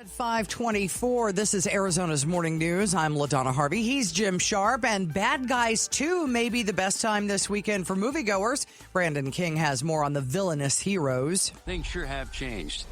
At 5:24, this is Arizona's Morning News. I'm LaDonna Harvey. He's Jim Sharp, and Bad Guys 2 may be the best time this weekend for moviegoers. Brandon King has more on the villainous heroes. Things sure have changed.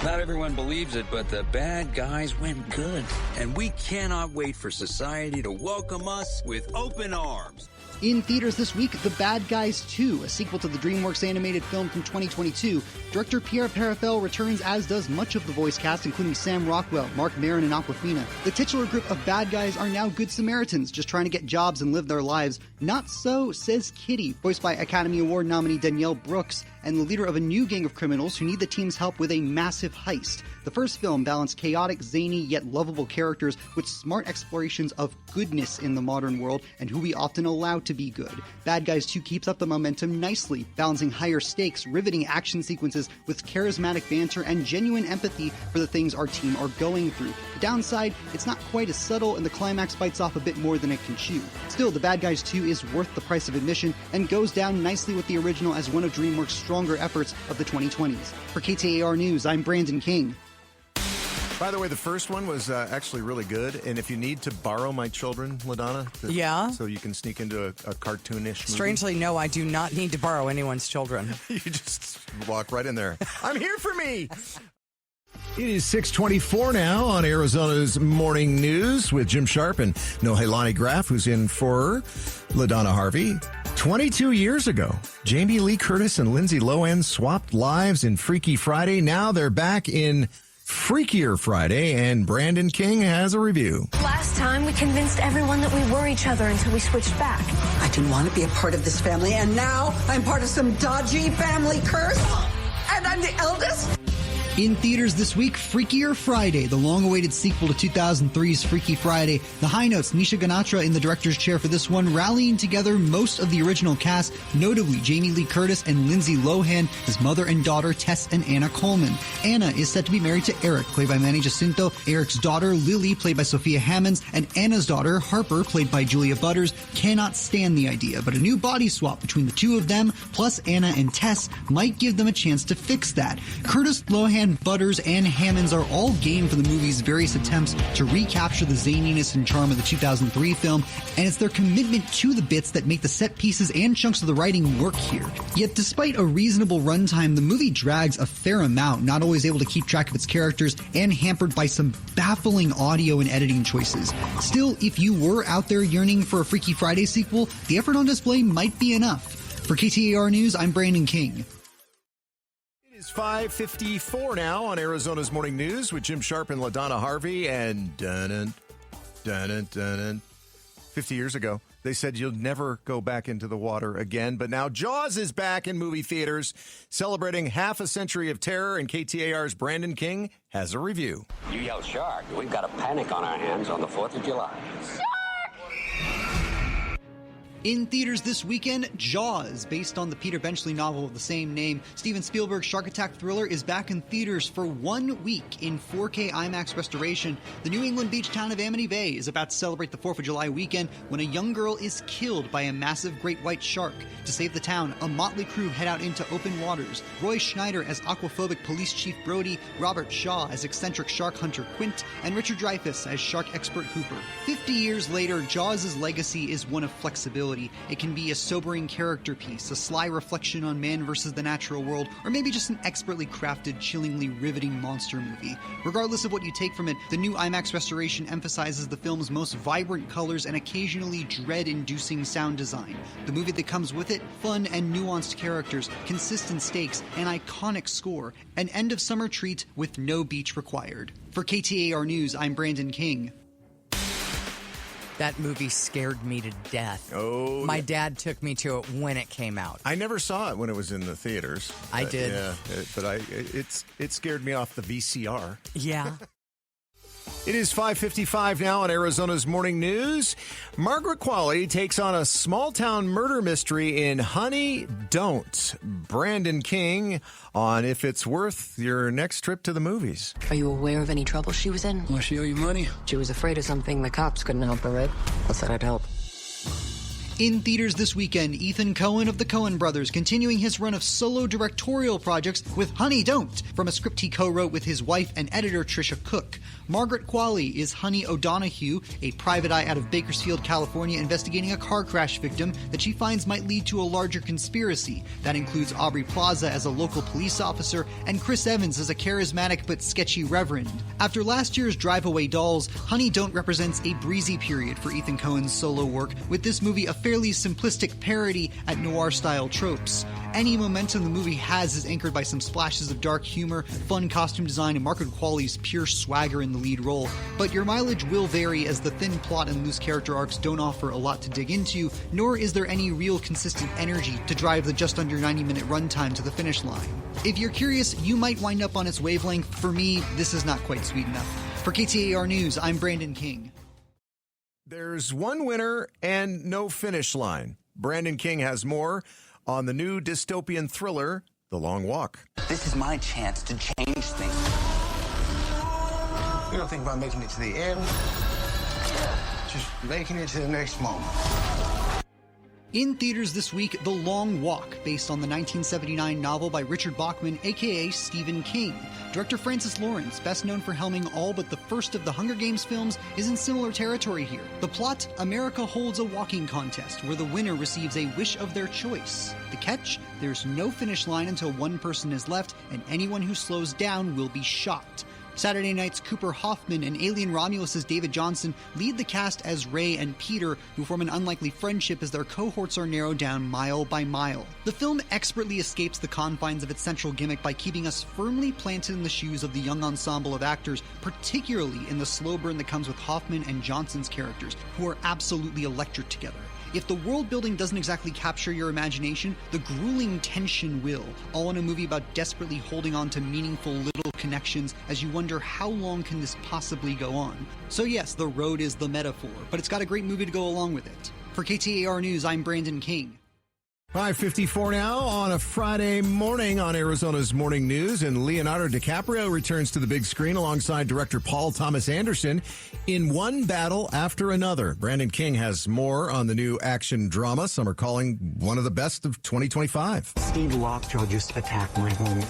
Not everyone believes it, but the bad guys went good. And we cannot wait for society to welcome us with open arms. In theaters this week, The Bad Guys 2, a sequel to the DreamWorks animated film from 2022. Director Pierre Perifel returns, as does much of the voice cast, including Sam Rockwell, Mark Maron, and Awkwafina. The titular group of bad guys are now good Samaritans, just trying to get jobs and live their lives. Not so, says Kitty, voiced by Academy Award nominee Danielle Brooks, and the leader of a new gang of criminals who need the team's help with a massive heist. The first film balanced chaotic, zany, yet lovable characters with smart explorations of goodness in the modern world and who we often allow to be good. Bad Guys 2 keeps up the momentum nicely, balancing higher stakes, riveting action sequences with charismatic banter and genuine empathy for the things our team are going through. The downside, it's not quite as subtle, and the climax bites off a bit more than it can chew. Still, The Bad Guys 2 is worth the price of admission and goes down nicely with the original as one of DreamWorks' stronger efforts of the 2020s. For KTAR News, I'm Brandon King. By the way, the first one was actually really good. And if you need to borrow my children, LaDonna, Yeah. so you can sneak into a cartoonish movie. Strangely, no, I do not need to borrow anyone's children. You just walk right in there. I'm here for me. It is 6:24 now on Arizona's Morning News with Jim Sharp and Nohelani Graff, who's in for LaDonna Harvey. 22 years ago, Jamie Lee Curtis and Lindsay Lohan swapped lives in Freaky Friday. Now they're back in Freakier Friday, and Brandon King has a review. Last time, we convinced everyone that we were each other until we switched back. I didn't want to be a part of this family, and now I'm part of some dodgy family curse, and I'm the eldest. In theaters this week, Freakier Friday, the long-awaited sequel to 2003's Freaky Friday. The high notes, Nisha Ganatra in the director's chair for this one, rallying together most of the original cast, notably Jamie Lee Curtis and Lindsay Lohan as mother and daughter Tess and Anna Coleman. Anna is set to be married to Eric, played by Manny Jacinto. Eric's daughter, Lily, played by Sophia Hammonds, and Anna's daughter, Harper, played by Julia Butters, cannot stand the idea, but a new body swap between the two of them, plus Anna and Tess, might give them a chance to fix that. Curtis, Lohan, Butters, and Hammonds are all game for the movie's various attempts to recapture the zaniness and charm of the 2003 film, and it's their commitment to the bits that make the set pieces and chunks of the writing work here. Yet despite a reasonable runtime, the movie drags a fair amount, not always able to keep track of its characters and hampered by some baffling audio and editing choices. Still, if you were out there yearning for a Freaky Friday sequel, the effort on display might be enough. For KTAR News, I'm Brandon King. It's 5:54 now on Arizona's Morning News with Jim Sharp and LaDonna Harvey. And 50 years ago, they said you'll never go back into the water again. But now Jaws is back in movie theaters, celebrating half a century of terror. And KTAR's Brandon King has a review. You yell shark, we've got a panic on our hands on the 4th of July. In theaters this weekend, Jaws, based on the Peter Benchley novel of the same name. Steven Spielberg's shark attack thriller is back in theaters for 1 week in 4K IMAX restoration. The New England beach town of Amity Bay is about to celebrate the 4th of July weekend when a young girl is killed by a massive great white shark. To save the town, a motley crew head out into open waters. Roy Schneider as aquaphobic police chief Brody, Robert Shaw as eccentric shark hunter Quint, and Richard Dreyfuss as shark expert Hooper. 50 years later, Jaws' legacy is one of flexibility. It can be a sobering character piece, a sly reflection on man versus the natural world, or maybe just an expertly crafted, chillingly riveting monster movie. Regardless of what you take from it, the new IMAX restoration emphasizes the film's most vibrant colors and occasionally dread-inducing sound design. The movie that comes with it, fun and nuanced characters, consistent stakes, an iconic score, an end-of-summer treat with no beach required. For KTAR News, I'm Brandon King. That movie scared me to death. Oh, My dad took me to it when it came out. I never saw it when it was in the theaters. I did. Yeah, it scared me off the VCR. Yeah. It is 5:55 now on Arizona's Morning News. Margaret Qualley takes on a small-town murder mystery in Honey, Don't. Brandon King on if it's worth your next trip to the movies. Are you aware of any trouble she was in? Well, she owe you money. She was afraid of something the cops couldn't help her with. I said I'd help. In theaters this weekend, Ethan Coen of the Coen brothers continuing his run of solo directorial projects with Honey Don't, from a script he co-wrote with his wife and editor Trisha Cook. Margaret Qualley is Honey O'Donoghue, a private eye out of Bakersfield, California, investigating a car crash victim that she finds might lead to a larger conspiracy. That includes Aubrey Plaza as a local police officer and Chris Evans as a charismatic but sketchy reverend. After last year's Drive Away Dolls, Honey Don't represents a breezy period for Ethan Coen's solo work, with this movie a fairly simplistic parody at noir-style tropes. Any momentum the movie has is anchored by some splashes of dark humor, fun costume design, and Margaret Qualley's pure swagger in the lead role. But your mileage will vary, as the thin plot and loose character arcs don't offer a lot to dig into, nor is there any real consistent energy to drive the just under 90-minute runtime to the finish line. If you're curious, you might wind up on its wavelength. For me, this is not quite sweet enough. For KTAR News, I'm Brandon King. There's one winner and no finish line. Brandon King has more on the new dystopian thriller, The Long Walk. This is my chance to change things. You don't think about making it to the end, just making it to the next moment. In theaters this week, The Long Walk, based on the 1979 novel by Richard Bachman, a.k.a. Stephen King. Director Francis Lawrence, best known for helming all but the first of the Hunger Games films, is in similar territory here. The plot: America holds a walking contest where the winner receives a wish of their choice. The catch: there's no finish line until one person is left, and anyone who slows down will be shot. Saturday night's Cooper Hoffman and Alien Romulus' David Johnson lead the cast as Ray and Peter, who form an unlikely friendship as their cohorts are narrowed down mile by mile. The film expertly escapes the confines of its central gimmick by keeping us firmly planted in the shoes of the young ensemble of actors, particularly in the slow burn that comes with Hoffman and Johnson's characters, who are absolutely electric together. If the world building doesn't exactly capture your imagination, the grueling tension will, all in a movie about desperately holding on to meaningful little connections as you wonder how long can this possibly go on. So yes, the road is the metaphor, but it's got a great movie to go along with it. For KTAR News, I'm Brandon King. 5:54 now on a Friday morning on Arizona's Morning News, and Leonardo DiCaprio returns to the big screen alongside director Paul Thomas Anderson in One Battle After Another. Brandon King has more on the new action drama some are calling one of the best of 2025. Steve Lockjaw just attacked my home,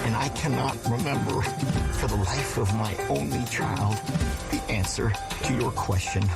and I cannot remember for the life of my only child the answer to your question.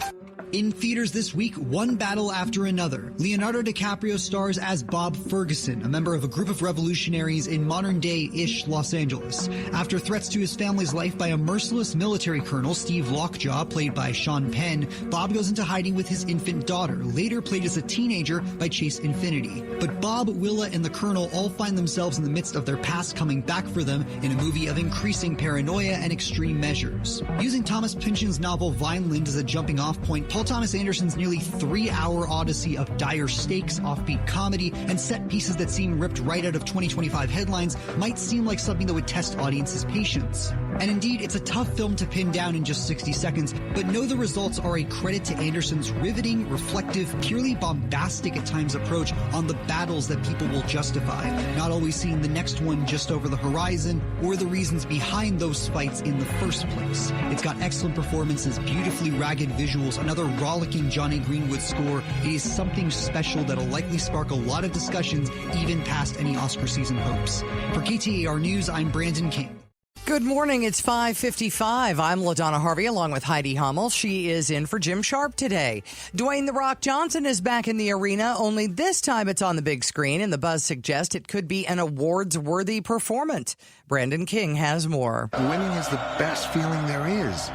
In theaters this week, One Battle After Another. Leonardo DiCaprio stars as Bob Ferguson, a member of a group of revolutionaries in modern-day-ish Los Angeles. After threats to his family's life by a merciless military colonel, Steve Lockjaw, played by Sean Penn, Bob goes into hiding with his infant daughter, later played as a teenager by Chase Infinity. But Bob, Willa, and the colonel all find themselves in the midst of their past coming back for them in a movie of increasing paranoia and extreme measures. Using Thomas Pynchon's novel Vineland as a jumping-off point, Paul Thomas Anderson's nearly 3-hour odyssey of dire stakes, offbeat comedy, and set pieces that seem ripped right out of 2025 headlines might seem like something that would test audiences' patience. And indeed, it's a tough film to pin down in just 60 seconds, but know the results are a credit to Anderson's riveting, reflective, purely bombastic at times approach on the battles that people will justify, not always seeing the next one just over the horizon or the reasons behind those fights in the first place. It's got excellent performances, beautifully ragged visuals, another rollicking Johnny Greenwood score. It is something special that'll likely spark a lot of discussions even past any Oscar season hopes. For KTAR News, I'm Brandon King. Good morning. It's 5:55. I'm LaDonna Harvey along with Heidi Hummel. She is in for Jim Sharp today. Dwayne "The Rock" Johnson is back in the arena, only this time it's on the big screen, and the buzz suggests it could be an awards-worthy performance. Brandon King has more. Winning is the best feeling there is.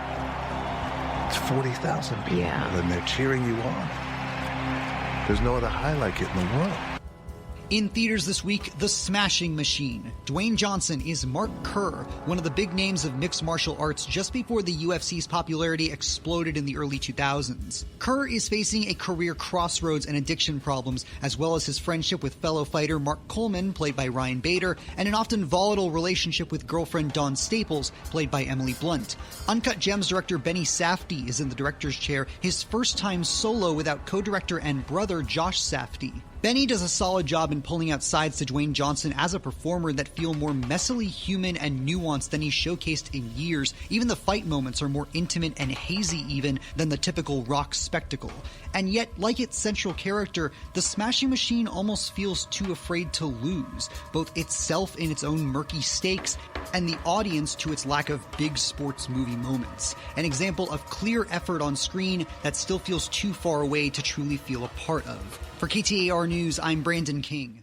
It's 40,000 people, and they're cheering you on. There's no other high like it in the world. In theaters this week, The Smashing Machine. Dwayne Johnson is Mark Kerr, one of the big names of mixed martial arts just before the UFC's popularity exploded in the early 2000s. Kerr is facing a career crossroads and addiction problems, as well as his friendship with fellow fighter Mark Coleman, played by Ryan Bader, and an often volatile relationship with girlfriend Dawn Staples, played by Emily Blunt. Uncut Gems director Benny Safdie is in the director's chair, his first time solo without co-director and brother Josh Safdie. Benny does a solid job in pulling out sides to Dwayne Johnson as a performer that feel more messily human and nuanced than he's showcased in years. Even the fight moments are more intimate and hazy even than the typical rock spectacle. And yet, like its central character, the Smashing Machine almost feels too afraid to lose, both itself in its own murky stakes and the audience to its lack of big sports movie moments. An example of clear effort on screen that still feels too far away to truly feel a part of. For KTAR News, I'm Brandon King.